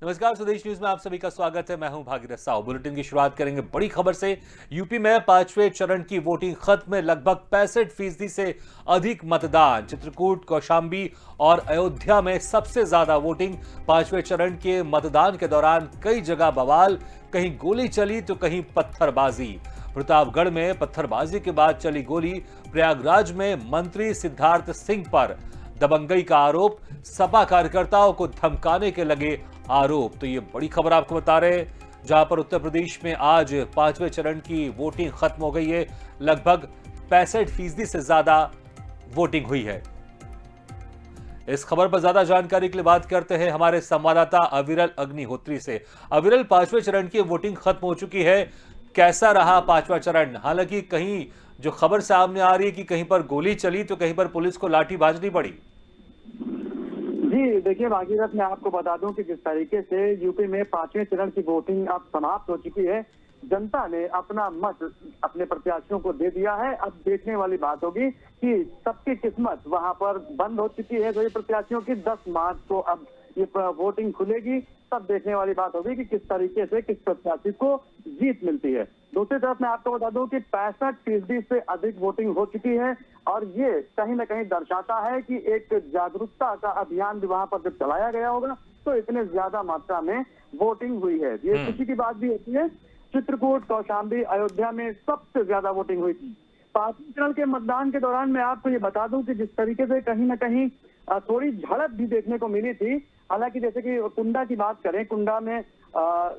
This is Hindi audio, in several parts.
नमस्कार, स्वदेश न्यूज में आप सभी का स्वागत है। मैं हूं भागीरथ साहू। बुलेटिन की शुरुआत करेंगे बड़ी खबर से। यूपी में पांचवें चरण की वोटिंग खत्म में लगभग 65% से अधिक मतदान। चित्रकूट, कौशांबी और अयोध्या में सबसे ज्यादा वोटिंग। पांचवें चरण के मतदान के दौरान कई जगह बवाल, कहीं गोली चली तो कहीं पत्थरबाजी। प्रतापगढ़ में पत्थरबाजी के बाद चली गोली। प्रयागराज में मंत्री सिद्धार्थ सिंह पर दबंगई का आरोप। सपा कार्यकर्ताओं को धमकाने के लगे आरोप। तो ये बड़ी खबर आपको बता रहे हैं, जहां पर उत्तर प्रदेश में आज पांचवें चरण की वोटिंग खत्म हो गई है। लगभग 65% से ज्यादा वोटिंग हुई है। इस खबर पर ज्यादा जानकारी के लिए बात करते हैं हमारे संवाददाता अविरल अग्निहोत्री से। अविरल, पांचवें चरण की वोटिंग खत्म हो चुकी है, कैसा रहा पांचवा चरण? हालांकि कहीं जो खबर सामने आ रही है कि कहीं पर गोली चली तो कहीं पर पुलिस को लाठी भाजनी पड़ी। जी देखिए भागीरथ, मैं आपको बता दूं कि जिस तरीके से यूपी में पांचवें चरण की वोटिंग अब समाप्त हो चुकी है, जनता ने अपना मत अपने प्रत्याशियों को दे दिया है। अब देखने वाली बात होगी कि सबकी किस्मत वहां पर बंद हो चुकी है। तो ये प्रत्याशियों की 10 मार्च को अब ये वोटिंग खुलेगी, तब देखने वाली बात होगी कि किस तरीके से किस प्रत्याशी को जीत मिलती है। दूसरी तरफ मैं आपको बता दूं कि 65% से अधिक वोटिंग हो चुकी है और ये कहीं ना कहीं दर्शाता है कि एक जागरूकता का अभियान भी वहां पर जब चलाया गया होगा तो इतने ज्यादा मात्रा में वोटिंग हुई है। ये खुशी की बात भी होती है। चित्रकूट, कौशांबी, अयोध्या में सबसे ज्यादा वोटिंग हुई थी। पांचवें चरण के मतदान के दौरान मैं आपको ये बता दूं कि जिस तरीके से कहीं ना कहीं थोड़ी झड़प भी देखने को मिली थी। हालांकि जैसे कि कुंडा की बात करें, कुंडा में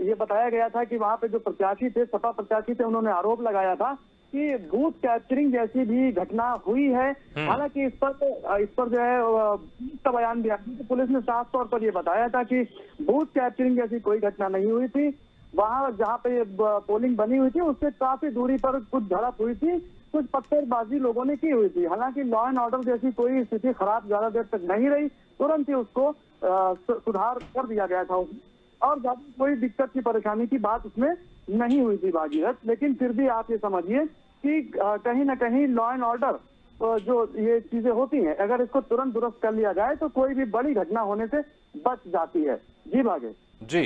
ये बताया गया था कि वहां पे जो प्रत्याशी थे, सपा प्रत्याशी थे, उन्होंने आरोप लगाया था कि बूथ कैप्चरिंग जैसी भी घटना हुई है। हालांकि इस पर जो है पुलिस का बयान भी आया कि पुलिस ने साफ तौर पर यह बताया था कि बूथ कैप्चरिंग जैसी कोई घटना नहीं हुई थी। वहां जहां पे पोलिंग बनी हुई थी उससे काफी दूरी पर कुछ झड़प हुई थी, कुछ पत्थरबाजी लोगों ने की हुई थी। हालांकि लॉ एंड ऑर्डर जैसी कोई स्थिति खराब ज्यादा देर तक नहीं रही, तुरंत ही उसको सुधार कर दिया गया था और ज्यादा कोई दिक्कत की परेशानी की बात उसमें नहीं हुई थी भागीरथ। लेकिन फिर भी आप ये समझिए कि कहीं ना कहीं लॉ एंड ऑर्डर जो ये चीजें होती हैं, अगर इसको तुरंत दुरुस्त कर लिया जाए तो कोई भी बड़ी घटना होने से बच जाती है। जी भागे जी,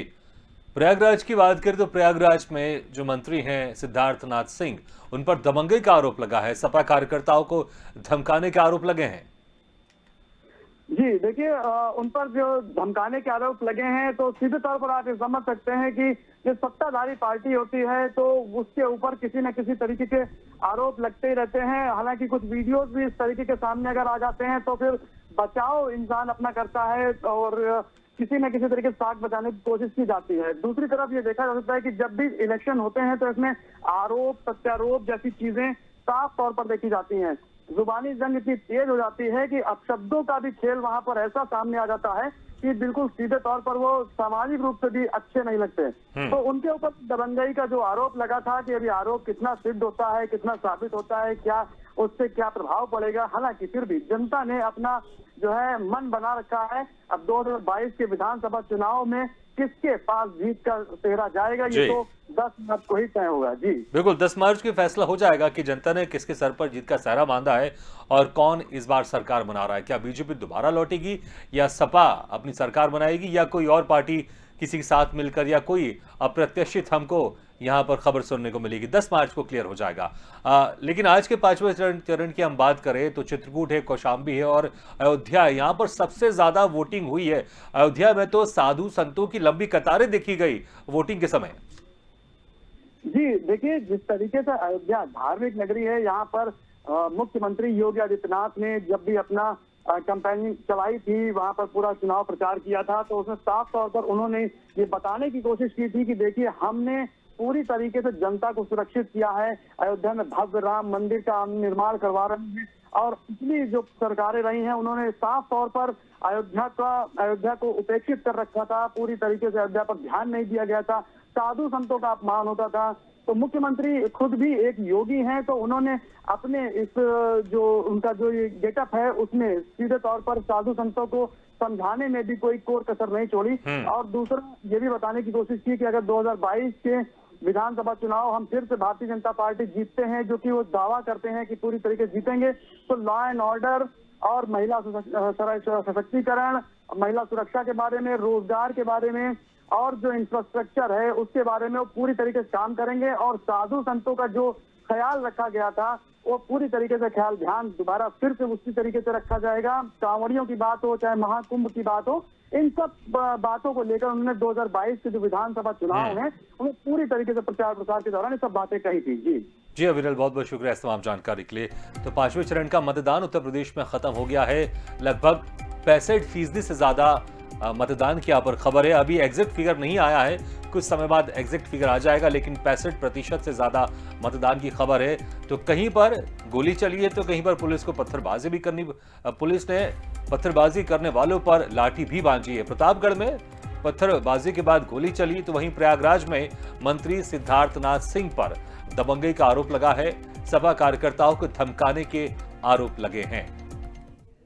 प्रयागराज की बात करें तो प्रयागराज में जो मंत्री हैं सिद्धार्थ नाथ सिंह, उन पर दबंगई का आरोप लगा है। सपा कार्यकर्ताओं को धमकाने के आरोप लगे हैं। जी देखिए, उन पर जो धमकाने के आरोप लगे हैं तो सीधे तौर पर आप ये समझ सकते हैं कि जो सत्ताधारी पार्टी होती है तो उसके ऊपर किसी न किसी तरीके के आरोप लगते ही रहते हैं। हालांकि कुछ वीडियोस भी इस तरीके के सामने अगर आ जाते हैं तो फिर बचाव इंसान अपना करता है और किसी न किसी तरीके से साख बचाने की कोशिश की जाती है। दूसरी तरफ ये देखा जा सकता है कि जब भी इलेक्शन होते हैं तो इसमें आरोप प्रत्यारोप जैसी चीजें साफ तौर पर देखी जाती हैं। जुबानी जंग इतनी तेज हो जाती है कि अपशब्दों का भी खेल वहां पर ऐसा सामने आ जाता है कि बिल्कुल सीधे तौर पर वो सामाजिक रूप से भी अच्छे नहीं लगते। तो उनके ऊपर दबंगई का जो आरोप लगा था कि अभी आरोप कितना सिद्ध होता है, कितना साबित होता है, क्या उससे क्या प्रभाव पड़ेगा। हालांकि फिर भी जनता ने अपना जो है मन बना रखा है। अब 2022 के विधानसभा चुनाव में किसके पास जीत का सेहरा जाएगा ये तो 10 मार्च को ही तय होगा। जी बिल्कुल, 10 मार्च को फैसला हो जाएगा कि जनता ने किसके सर पर जीत का सहरा बांधा है और कौन इस बार सरकार बना रहा है। क्या बीजेपी दोबारा लौटेगी या सपा अपनी सरकार बनाएगी या कोई और पार्टी किसी के साथ मिलकर, या कोई अप्रत्याशित हमको यहां पर खबर सुनने को मिलेगी। 10 मार्च को क्लियर हो जाएगा। लेकिन आज के पांचवें चरण की हम बात करें तो चित्रकूट है, कौशांबी है और अयोध्या है। यहां पर सबसे ज्यादा वोटिंग हुई है। अयोध्या में तो साधु संतों की लंबी कतारें देखी गई वोटिंग के समय। जी देखिए, जिस तरीके से अयोध्या धार्मिक नगरी है, यहाँ पर मुख्यमंत्री योगी आदित्यनाथ ने जब भी अपना कैंपेनिंग चलाई थी, वहां पर पूरा चुनाव प्रचार किया था तो उसमें साफ तौर पर उन्होंने ये बताने की कोशिश की थी कि देखिए हमने पूरी तरीके से जनता को सुरक्षित किया है। अयोध्या में भव्य राम मंदिर का निर्माण करवा रहे हैं और पिछली जो सरकारें रही हैं उन्होंने साफ तौर पर अयोध्या को उपेक्षित कर रखा था। पूरी तरीके से अयोध्या पर ध्यान नहीं दिया गया था, साधु संतों का अपमान होता था। तो मुख्यमंत्री खुद भी एक योगी हैं तो उन्होंने अपने इस जो उनका जो ये गेटअप है उसमें सीधे तौर पर साधु संतों को समझाने में भी कोई कोर कसर नहीं छोड़ी। और दूसरा ये भी बताने की कोशिश की कि अगर 2022 के विधानसभा चुनाव हम फिर से भारतीय जनता पार्टी जीतते हैं, जो कि वो दावा करते हैं कि पूरी तरीके से जीतेंगे, तो लॉ एंड ऑर्डर और महिला सशक्तिकरण, महिला सुरक्षा के बारे में, रोजगार के बारे में और जो इंफ्रास्ट्रक्चर है उसके बारे में वो पूरी तरीके से काम करेंगे और साधु संतों का जो ख्याल रखा गया था वो पूरी तरीके से ध्यान दोबारा फिर से उसी तरीके से रखा जाएगा। कांवड़ियों की बात हो चाहे महाकुंभ की बात हो, इन सब बातों को लेकर उन्होंने 2022 के जो विधानसभा चुनाव हैं उन्हें पूरी तरीके से प्रचार प्रसार के दौरान ये सब बातें कही थी। जी अविरल, बहुत बहुत शुक्रिया इस तमाम जानकारी के लिए। तो 5वें चरण का मतदान उत्तर प्रदेश में खत्म हो गया है। लगभग 65% से ज्यादा मतदान की यहाँ पर खबर है। अभी एग्जिट फिगर नहीं आया है, कुछ समय बाद एग्जिट फिगर आ जाएगा, लेकिन 65% से ज्यादा मतदान की खबर है। तो कहीं पर गोली चली है तो कहीं पर पुलिस को पत्थरबाजी भी करनी, पुलिस ने पत्थरबाजी करने वालों पर लाठी भी बांधी है। प्रतापगढ़ में पत्थरबाजी के बाद गोली चली, तो वहीं प्रयागराज में मंत्री सिद्धार्थनाथ सिंह पर दबंगई का आरोप लगा है। सभा कार्यकर्ताओं को धमकाने के आरोप लगे हैं।